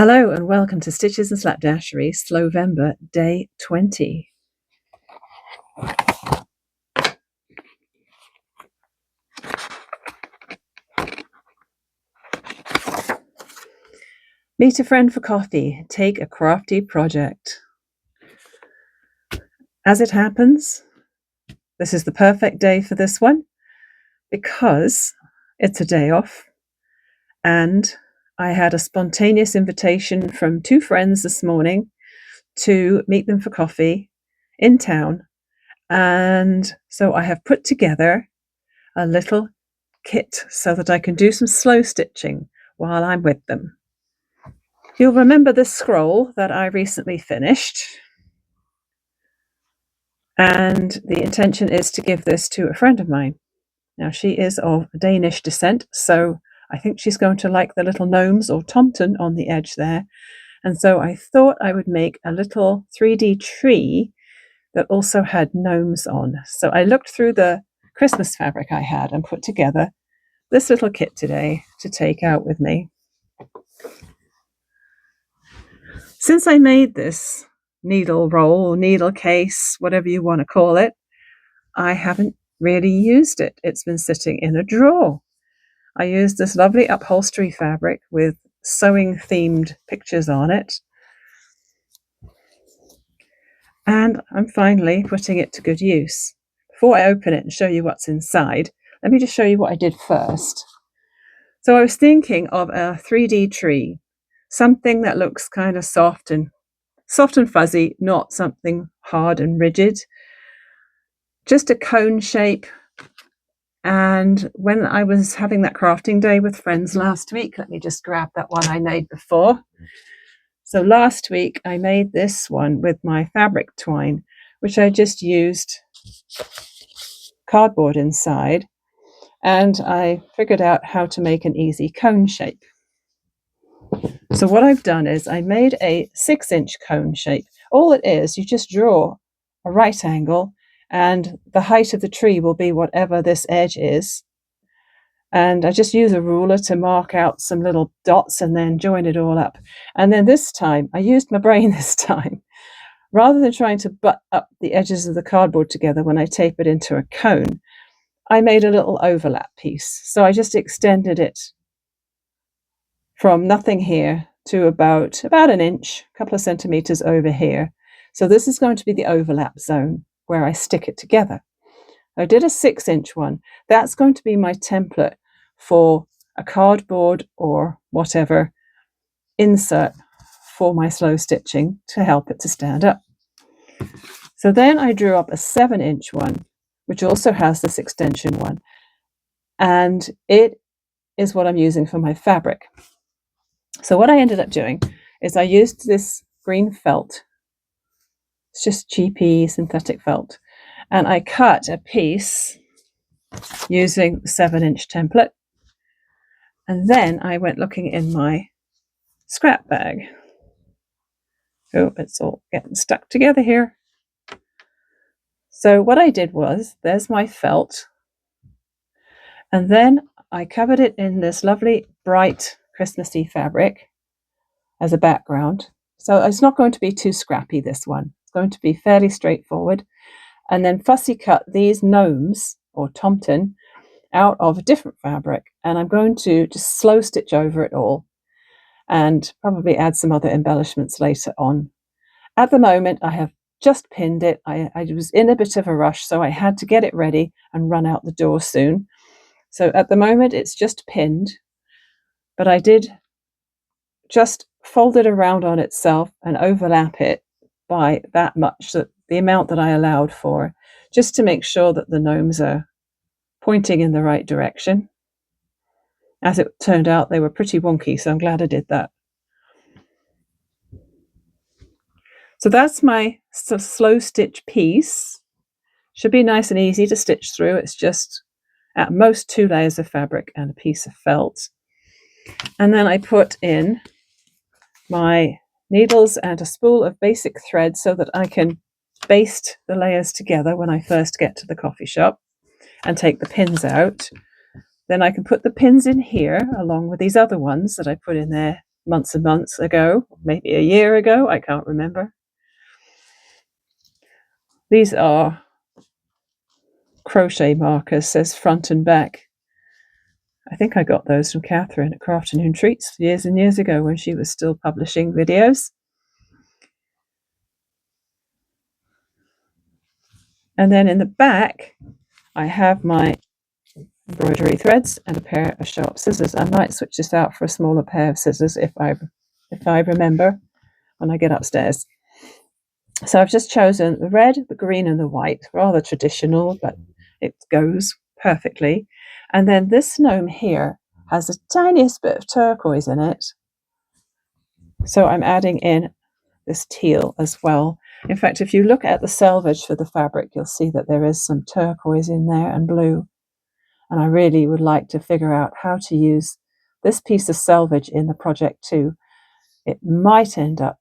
Hello and welcome to Stitches and Slapdashery, Slowvember, day 20. Meet a friend for coffee, take a crafty project. As it happens, this is the perfect day for this one because it's a day off and I had a spontaneous invitation from two friends this morning to meet them for coffee in town. And so I have put together a little kit so that I can do some slow stitching while I'm with them. You'll remember this scroll that I recently finished, and the intention is to give this to a friend of mine. Now, she is of Danish descent, so I think she's going to like the little gnomes or tomten on the edge there. And so I thought I would make a little 3D tree that also had gnomes on. So I looked through the Christmas fabric I had and put together this little kit today to take out with me. Since I made this needle roll, needle case, whatever you want to call it, I haven't really used it. It's been sitting in a drawer. I used this lovely upholstery fabric with sewing themed pictures on it. And I'm finally putting it to good use. Before I open it and show you what's inside, let me just show you what I did first. So I was thinking of a 3D tree, something that looks kind of soft and fuzzy, not something hard and rigid. Just a cone shape. And when I was having that crafting day with friends last week, let me just grab that one I made before. So last week I made this one with my fabric twine, which I just used cardboard inside, and I figured out how to make an easy cone shape. So what I've done is I made a 6-inch cone shape. All it is, you just draw a right angle and the height of the tree will be whatever this edge is. And I just use a ruler to mark out some little dots and then join it all up. And then this time, I used my brain this time. Rather than trying to butt up the edges of the cardboard together when I tape it into a cone, I made a little overlap piece. So I just extended it from nothing here to about an inch, a couple of centimeters over here. So this is going to be the overlap zone where I stick it together. I did a 6-inch one. That's going to be my template for a cardboard or whatever insert for my slow stitching to help it to stand up. So then I drew up a 7-inch one, which also has this extension one. And it is what I'm using for my fabric. So what I ended up doing is I used this green felt. It's just cheapy synthetic felt. And I cut a piece using the 7-inch template. And then I went looking in my scrap bag. Oh, it's all getting stuck together here. So what I did was, there's my felt. And then I covered it in this lovely, bright, Christmassy fabric as a background. So it's not going to be too scrappy, this one. It's going to be fairly straightforward. And then fussy cut these gnomes or tomten out of a different fabric, and I'm going to just slow stitch over it all and probably add some other embellishments later on. At the moment I have just pinned it. I was in a bit of a rush, so I had to get it ready and run out the door soon. So at the moment it's just pinned, but I did just fold it around on itself and overlap it by that much, that the amount that I allowed for, just to make sure that the gnomes are pointing in the right direction. As it turned out, they were pretty wonky, so I'm glad I did that. So that's my slow stitch piece. Should be nice and easy to stitch through. It's just at most 2 layers of fabric and a piece of felt. And then I put in my needles and a spool of basic thread so that I can baste the layers together when I first get to the coffee shop and take the pins out. Then I can put the pins in here along with these other ones that I put in there months and months ago, maybe a year ago, I can't remember. These are crochet markers, says front and back. I think I got those from Catherine at Crafternoon Treats years and years ago when she was still publishing videos. And then in the back, I have my embroidery threads and a pair of sharp scissors. I might switch this out for a smaller pair of scissors if I remember when I get upstairs. So I've just chosen the red, the green, and the white. Rather traditional, but it goes perfectly. And then this gnome here has the tiniest bit of turquoise in it. So I'm adding in this teal as well. In fact, if you look at the selvage for the fabric, you'll see that there is some turquoise in there and blue. And I really would like to figure out how to use this piece of selvage in the project too. It might end up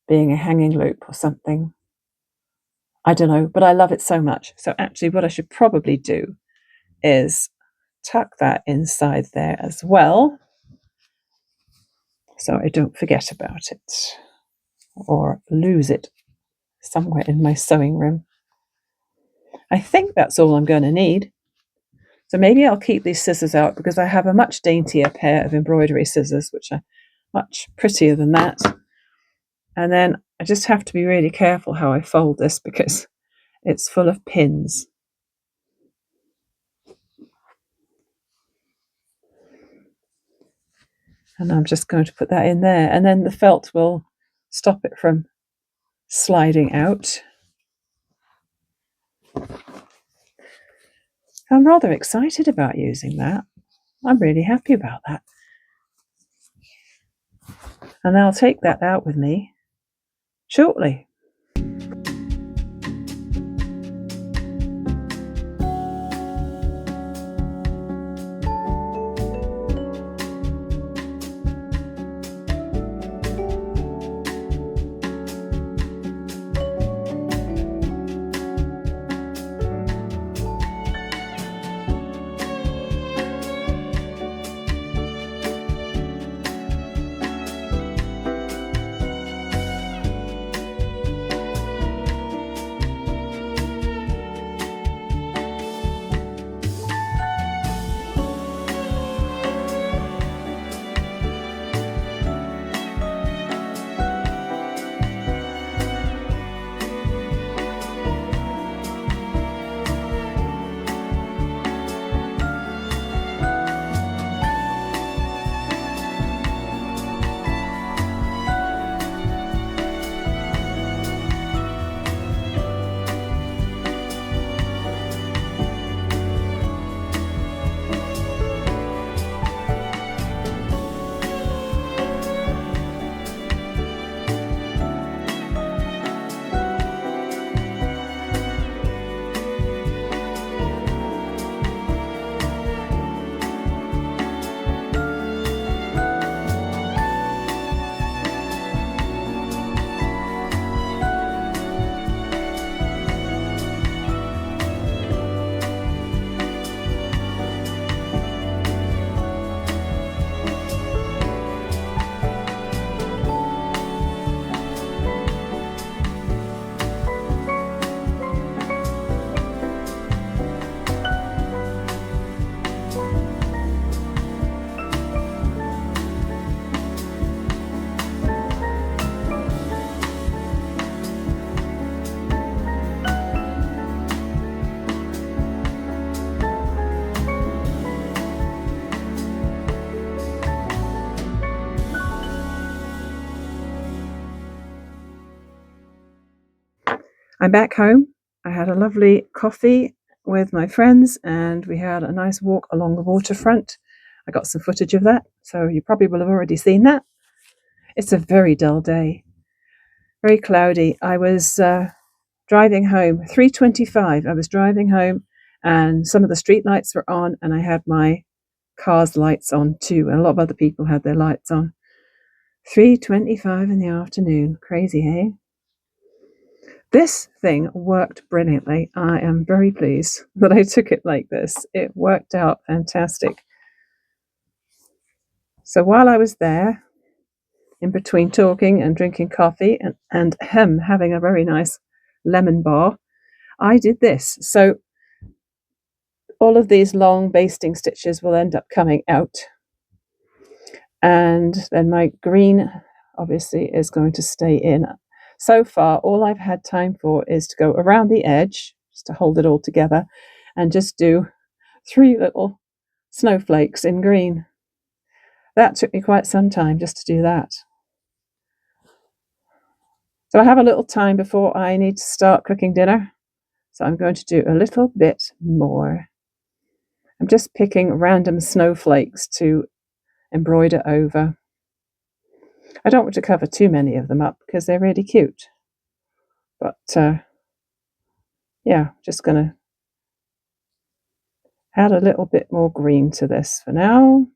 being a hanging loop or something. I don't know, but I love it so much. So actually what I should probably do is tuck that inside there as well, so I don't forget about it or lose it somewhere in my sewing room. I think that's all I'm going to need. So maybe I'll keep these scissors out because I have a much daintier pair of embroidery scissors, which are much prettier than that. And then I just have to be really careful how I fold this because it's full of pins. And I'm just going to put that in there. And then the felt will stop it from sliding out. I'm rather excited about using that. I'm really happy about that. And I'll take that out with me shortly. I'm back home. I had a lovely coffee with my friends and we had a nice walk along the waterfront. I got some footage of that, so you probably will have already seen that. It's a very dull day, very cloudy. I was driving home, 3:25. I was driving home and some of the street lights were on and I had my car's lights on too, and a lot of other people had their lights on. 3:25 in the afternoon. Crazy, hey? This thing worked brilliantly. I am very pleased that I took it like this. It worked out fantastic. So while I was there, in between talking and drinking coffee and having a very nice lemon bar, I did this. So all of these long basting stitches will end up coming out. And then my green obviously is going to stay in. So far, all I've had time for is to go around the edge, just to hold it all together, and just do 3 little snowflakes in green. That took me quite some time just to do that. So I have a little time before I need to start cooking dinner. So I'm going to do a little bit more. I'm just picking random snowflakes to embroider over. I don't want to cover too many of them up because they're really cute. But yeah, just going to add a little bit more green to this for now.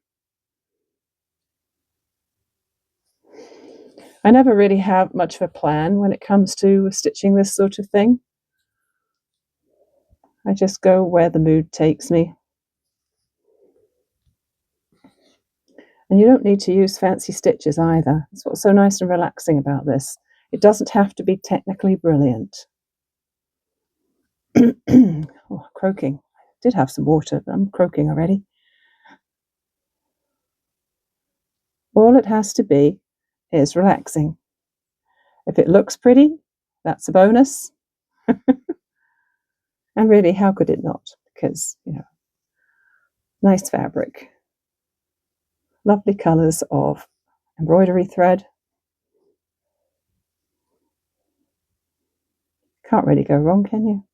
I never really have much of a plan when it comes to stitching this sort of thing. I just go where the mood takes me. And you don't need to use fancy stitches either. That's what's so nice and relaxing about this. It doesn't have to be technically brilliant. Oh, croaking. I did have some water, but I'm croaking already. All it has to be is relaxing. If it looks pretty, that's a bonus. And really, how could it not? Because, nice fabric. Lovely colours of embroidery thread. Can't really go wrong, can you?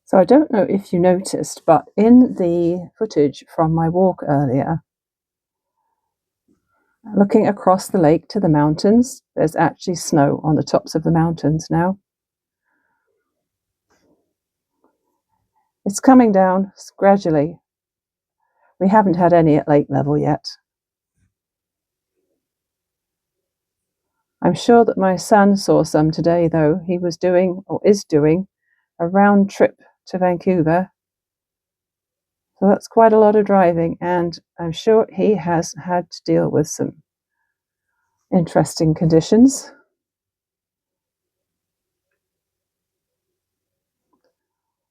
So I don't know if you noticed, but in the footage from my walk earlier, looking across the lake to the mountains, there's actually snow on the tops of the mountains now. It's coming down gradually. We haven't had any at lake level yet. I'm sure that my son saw some today, though. He was doing, or is doing, a round trip to Vancouver. So that's quite a lot of driving, and I'm sure he has had to deal with some interesting conditions.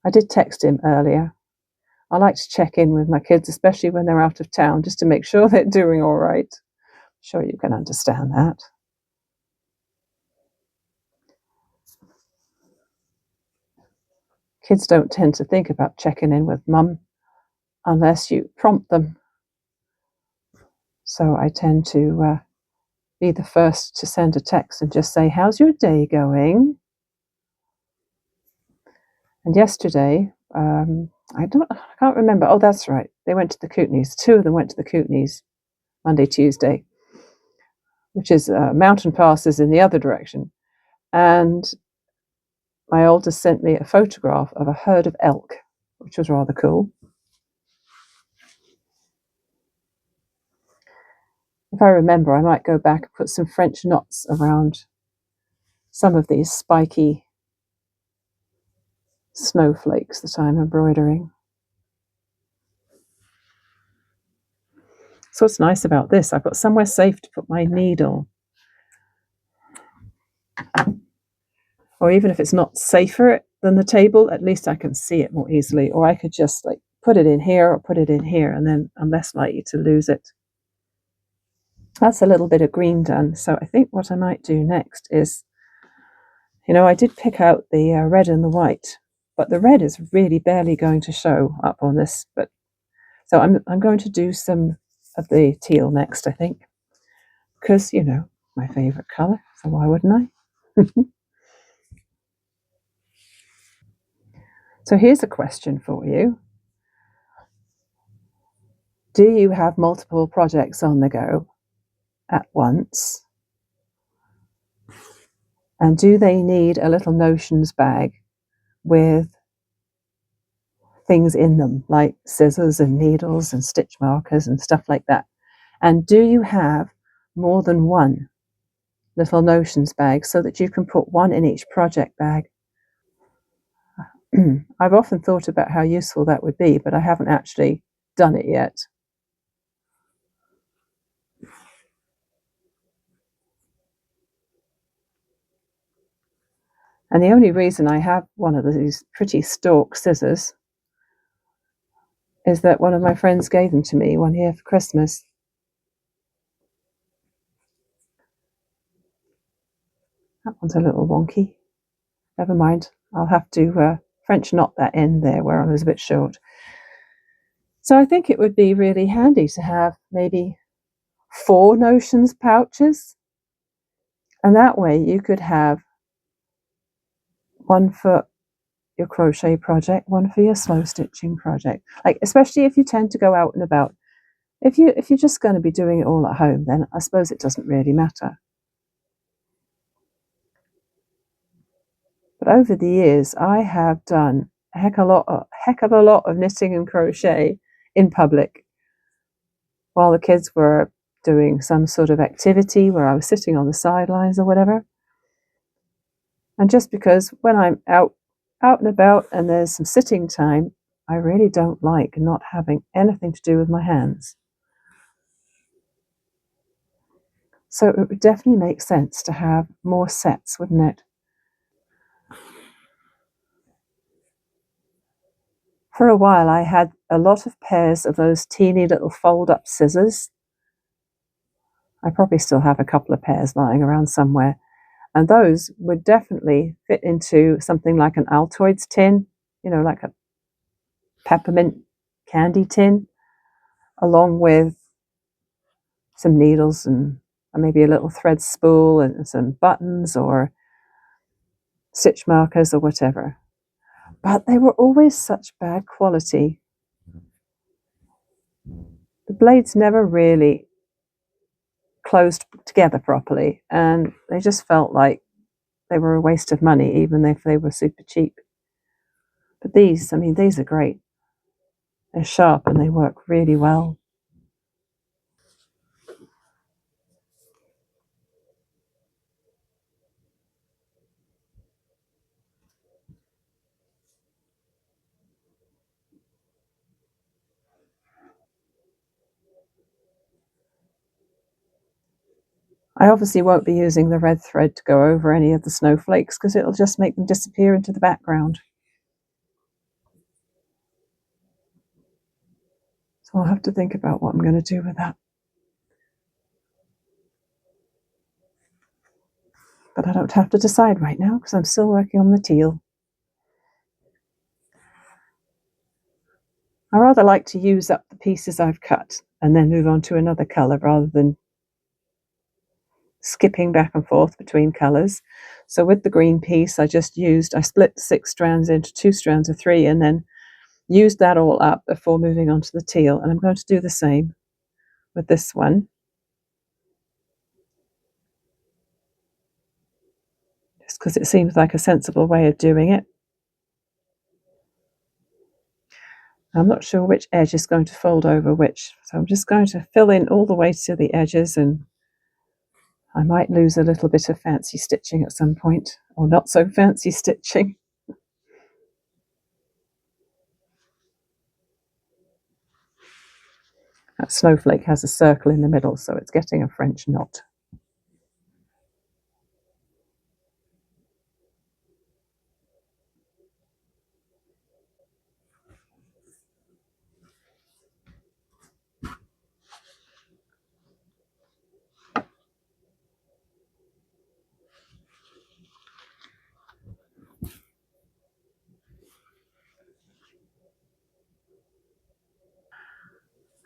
I did text him earlier. I like to check in with my kids, especially when they're out of town, just to make sure they're doing all right. I'm sure you can understand that. Kids don't tend to think about checking in with mum unless you prompt them. So I tend to be the first to send a text and just say, "How's your day going?" And yesterday, I can't remember. Oh, that's right. They went to the Kootenays. 2 of them went to the Kootenays Monday, Tuesday, which is mountain passes in the other direction. And my oldest sent me a photograph of a herd of elk, which was rather cool. If I remember, I might go back and put some French knots around some of these spiky snowflakes that I'm embroidering. So what's nice about this, I've got somewhere safe to put my needle. Or even if it's not safer than the table, at least I can see it more easily. Or I could just like put it in here or put it in here, and then I'm less likely to lose it. That's a little bit of green done. So I think what I might do next is, I did pick out the red and the white, but the red is really barely going to show up on this. But so I'm going to do some of the teal next, I think, because my favorite color. So why wouldn't I? So here's a question for you. Do you have multiple projects on the go at once? And do they need a little notions bag with things in them, like scissors and needles and stitch markers and stuff like that? And do you have more than one little notions bag so that you can put one in each project bag? I've often thought about how useful that would be, but I haven't actually done it yet. And the only reason I have one of these pretty stalk scissors is that one of my friends gave them to me one year for Christmas. That one's a little wonky. Never mind. I'll have to French knot that end there where I was a bit short. So I think it would be really handy to have maybe 4 notions pouches. And that way you could have one for your crochet project, one for your slow stitching project. Like, especially if you tend to go out and about. If you're just going to be doing it all at home, then I suppose it doesn't really matter. But over the years, I have done a heck of a lot of knitting and crochet in public while the kids were doing some sort of activity where I was sitting on the sidelines or whatever. And just because when I'm out and about and there's some sitting time, I really don't like not having anything to do with my hands. So it would definitely make sense to have more sets, wouldn't it? For a while, I had a lot of pairs of those teeny little fold-up scissors. I probably still have a couple of pairs lying around somewhere. And those would definitely fit into something like an Altoids tin, like a peppermint candy tin, along with some needles and maybe a little thread spool and some buttons or stitch markers or whatever. But they were always such bad quality. The blades never really closed together properly, and they just felt like they were a waste of money, even if they were super cheap. But these are great. They're sharp and they work really well. I obviously won't be using the red thread to go over any of the snowflakes because it'll just make them disappear into the background. So I'll have to think about what I'm going to do with that. But I don't have to decide right now because I'm still working on the teal. I rather like to use up the pieces I've cut and then move on to another colour rather than skipping back and forth between colours. So with the green piece, I split 6 strands into 2 strands of 3 and then used that all up before moving on to the teal. And I'm going to do the same with this one. Just because it seems like a sensible way of doing it. I'm not sure which edge is going to fold over which, so I'm just going to fill in all the way to the edges and I might lose a little bit of fancy stitching at some point, or not so fancy stitching. That snowflake has a circle in the middle, so it's getting a French knot.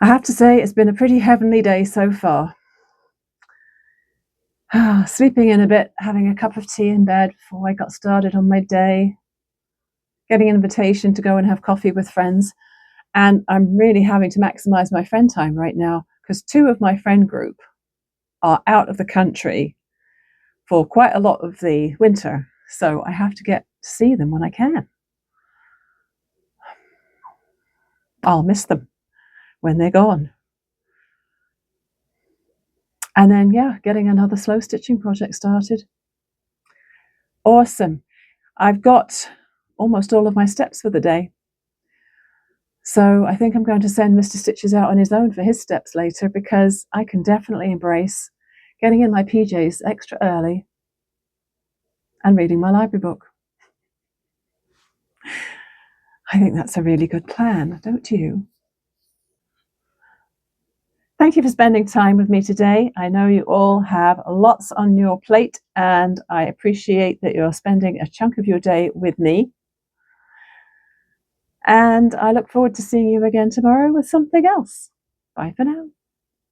I have to say, it's been a pretty heavenly day so far. Sleeping in a bit, having a cup of tea in bed before I got started on my day, getting an invitation to go and have coffee with friends. And I'm really having to maximize my friend time right now because 2 of my friend group are out of the country for quite a lot of the winter. So I have to get to see them when I can. I'll miss them when they're gone. And then, yeah, getting another slow stitching project started. Awesome. I've got almost all of my steps for the day. So I think I'm going to send Mr. Stitches out on his own for his steps later, because I can definitely embrace getting in my PJs extra early and reading my library book. I think that's a really good plan, don't you? Thank you for spending time with me today. I know you all have lots on your plate, and I appreciate that you're spending a chunk of your day with me. And I look forward to seeing you again tomorrow with something else. Bye for now.